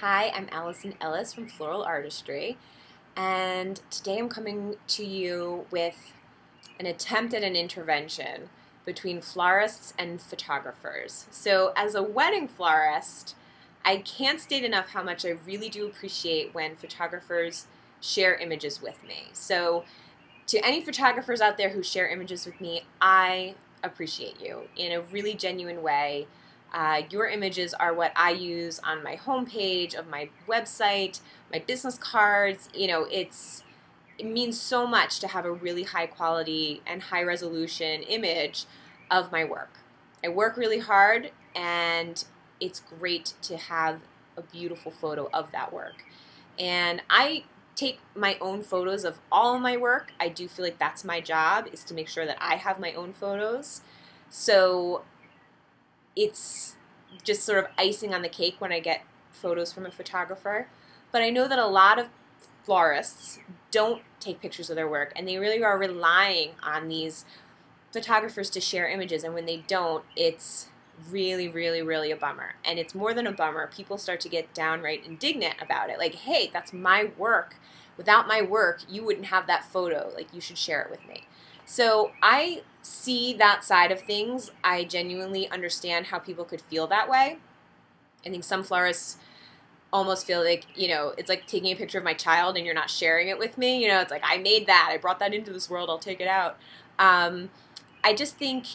Hi, I'm Allison Ellis from Floral Artistry, and today I'm coming to you with an attempt at an intervention between florists and photographers. So, as a wedding florist, I can't state enough how much I really do appreciate when photographers share images with me. So, to any photographers out there who share images with me, I appreciate you in a really genuine way. Your images are what I use on my homepage of my website, my business cards. It means so much to have a really high quality and high resolution image of my work. I work really hard, and it's great to have a beautiful photo of that work. And I take my own photos of all of my work. I do feel like that's my job, is to make sure that I have my own photos. So it's just sort of icing on the cake when I get photos from a photographer. But I know that a lot of florists don't take pictures of their work, and they really are relying on these photographers to share images, and when they don't, it's really, really, really a bummer. And it's more than a bummer. People start to get downright indignant about it. Like, hey, that's my work. Without my work, you wouldn't have that photo. Like, you should share it with me. So I see that side of things. I genuinely understand how people could feel that way. I think some florists almost feel like, it's like taking a picture of my child and you're not sharing it with me. It's like, I made that. I brought that into this world. I'll take it out. I just think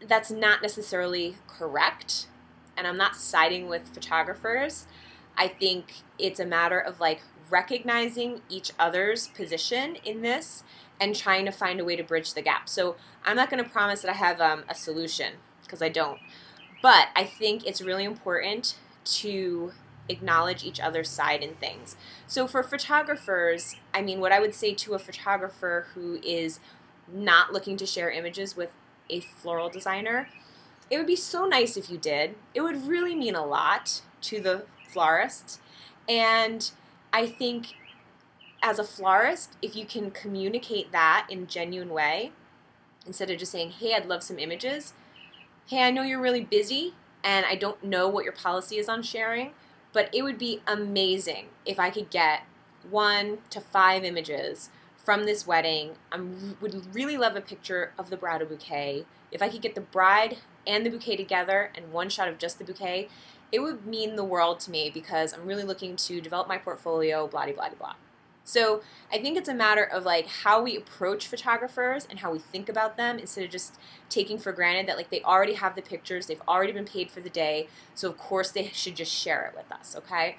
that's not necessarily correct, and I'm not siding with photographers. I think it's a matter of recognizing each other's position in this and trying to find a way to bridge the gap. So I'm not going to promise that I have a solution, because I don't. But I think it's really important to acknowledge each other's side in things. So for photographers, what I would say to a photographer who is not looking to share images with a floral designer, it would be so nice if you did. It would really mean a lot to the florist. And I think as a florist, if you can communicate that in a genuine way, instead of just saying, hey, I'd love some images. Hey, I know you're really busy, and I don't know what your policy is on sharing, but it would be amazing if I could get 1 to 5 images from this wedding. I would really love a picture of the bridal bouquet. If I could get the bride and the bouquet together and one shot of just the bouquet, it would mean the world to me, because I'm really looking to develop my portfolio, blah, blah, blah, blah. So I think it's a matter of how we approach photographers and how we think about them, instead of just taking for granted that they already have the pictures, they've already been paid for the day, so of course they should just share it with us, okay?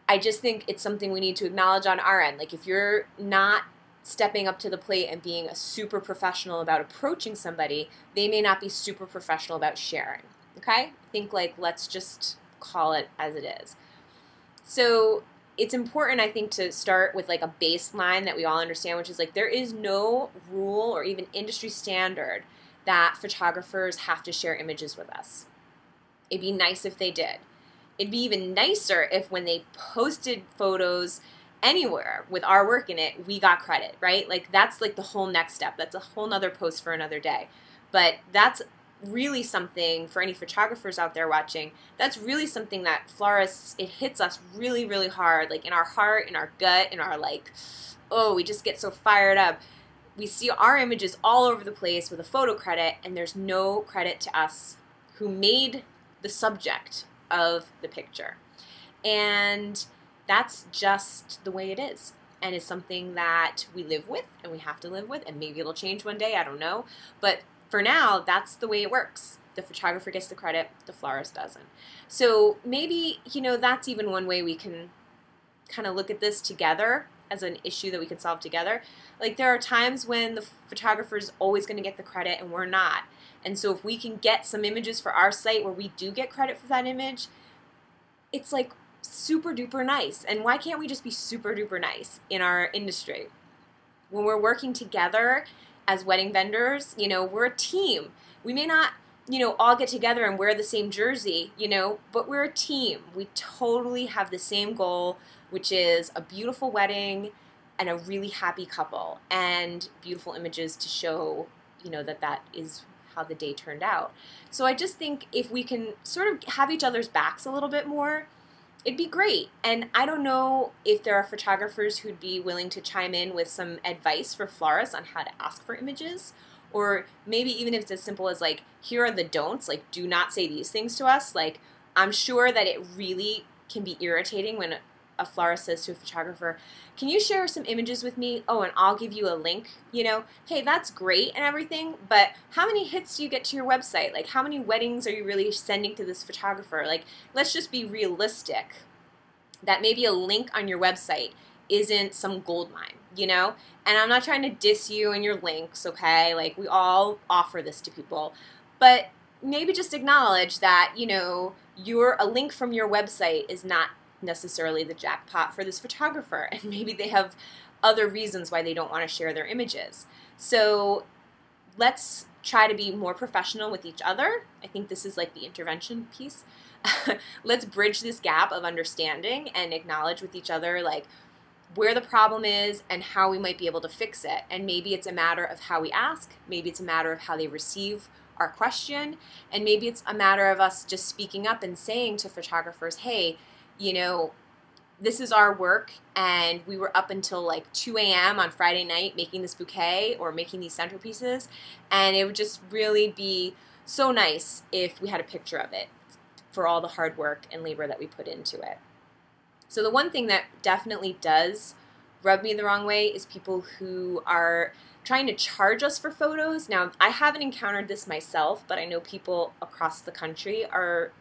I just think it's something we need to acknowledge on our end. If you're not stepping up to the plate and being a super professional about approaching somebody, they may not be super professional about sharing, okay? I think let's just call it as it is. So it's important, I think, to start with a baseline that we all understand, which is there is no rule or even industry standard that photographers have to share images with us. It'd be nice if they did. It'd be even nicer if when they posted photos anywhere with our work in it, we got credit, right? That's the whole next step. That's a whole nother post for another day. But that's really something for any photographers out there watching. That's really something that florists, it hits us really, really hard, in our heart, in our gut, in our oh, we just get so fired up. We see our images all over the place with a photo credit, and there's no credit to us who made the subject of the picture. And that's just the way it is. And it's something that we live with, and we have to live with, and maybe it'll change one day, I don't know. But for now, that's the way it works. The photographer gets the credit, the florist doesn't. So maybe, that's even one way we can kind of look at this together as an issue that we can solve together. There are times when the photographer's always going to get the credit and we're not. And so if we can get some images for our site where we do get credit for that image, it's super duper nice. And why can't we just be super duper nice in our industry? When we're working together as wedding vendors, we're a team. We may not, all get together and wear the same jersey, but we're a team. We totally have the same goal, which is a beautiful wedding and a really happy couple, and beautiful images to show, that is how the day turned out. So I just think if we can sort of have each other's backs a little bit more, it'd be great. And I don't know if there are photographers who'd be willing to chime in with some advice for florists on how to ask for images. Or maybe even if it's as simple as like, here are the don'ts, like do not say these things to us. Like, I'm sure that it really can be irritating when a florist says to a photographer, can you share some images with me? Oh, and I'll give you a link. You know, hey, that's great and everything, but how many hits do you get to your website? Like, how many weddings are you really sending to this photographer? Like, let's just be realistic that maybe a link on your website isn't some gold mine, you know? And I'm not trying to diss you and your links, okay? Like, we all offer this to people. But maybe just acknowledge that, you know, a link from your website is not necessarily the jackpot for this photographer, and maybe they have other reasons why they don't want to share their images. So let's try to be more professional with each other. I think this is like the intervention piece. Let's bridge this gap of understanding and acknowledge with each other like where the problem is and how we might be able to fix it. And maybe it's a matter of how we ask, maybe it's a matter of how they receive our question, and maybe it's a matter of us just speaking up and saying to photographers, hey, you know, this is our work, and we were up until like 2 a.m. on Friday night making this bouquet or making these centerpieces, and it would just really be so nice if we had a picture of it for all the hard work and labor that we put into it. So the one thing that definitely does rub me the wrong way is people who are trying to charge us for photos. Now, I haven't encountered this myself, but I know people across the country are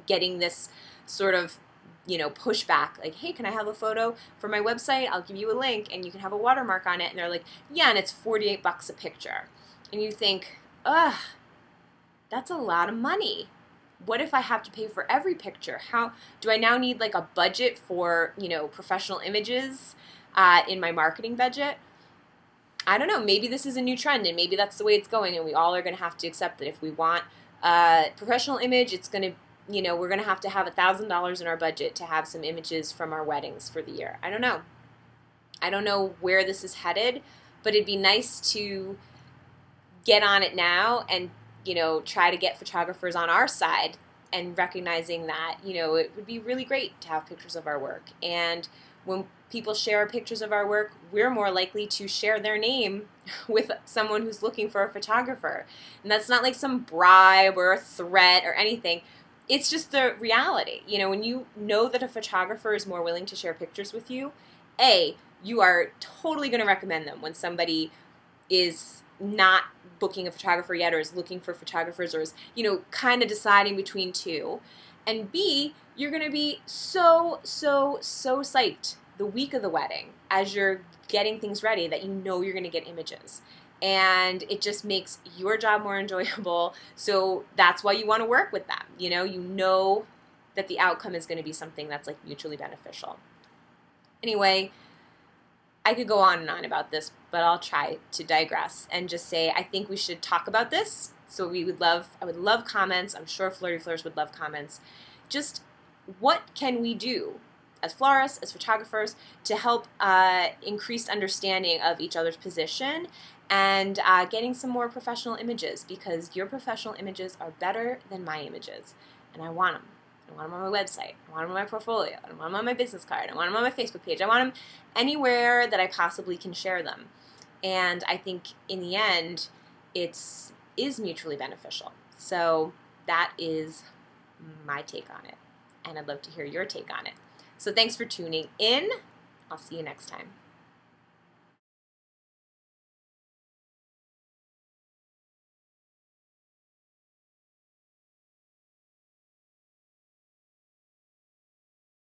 getting this sort of, you know, pushback, like, hey, can I have a photo for my website? I'll give you a link and you can have a watermark on it. And they're like, yeah, and it's $48 a picture. And you think, ugh, that's a lot of money. What if I have to pay for every picture? How do I now need like a budget for, you know, professional images in my marketing budget? I don't know. Maybe this is a new trend, and maybe that's the way it's going, and we all are going to have to accept that if we want a professional image, it's going to, you know, we're going to have $1,000 in our budget to have some images from our weddings for the year. I don't know. I don't know where this is headed, but it'd be nice to get on it now and, you know, try to get photographers on our side and recognizing that, you know, it would be really great to have pictures of our work. And when people share pictures of our work, we're more likely to share their name with someone who's looking for a photographer. And that's not like some bribe or a threat or anything. It's just the reality. You know, when you know that a photographer is more willing to share pictures with you, A, you are totally going to recommend them when somebody is not booking a photographer yet or is looking for photographers or is, you know, kind of deciding between two. And B, you're going to be so psyched the week of the wedding as you're getting things ready that you know you're going to get images. And it just makes your job more enjoyable. So that's why you want to work with them. You know that the outcome is going to be something that's like mutually beneficial. Anyway, I could go on and on about this, but I'll try to digress and just say I think we should talk about this. So I would love comments. I'm sure Flirty Fleurs would love comments. Just what can we do as florists, as photographers, to help increased understanding of each other's position and getting some more professional images, because your professional images are better than my images, and I want them. I want them on my website. I want them on my portfolio. I want them on my business card. I want them on my Facebook page. I want them anywhere that I possibly can share them. And I think in the end, it is mutually beneficial. So that is my take on it. And I'd love to hear your take on it. So thanks for tuning in. I'll see you next time.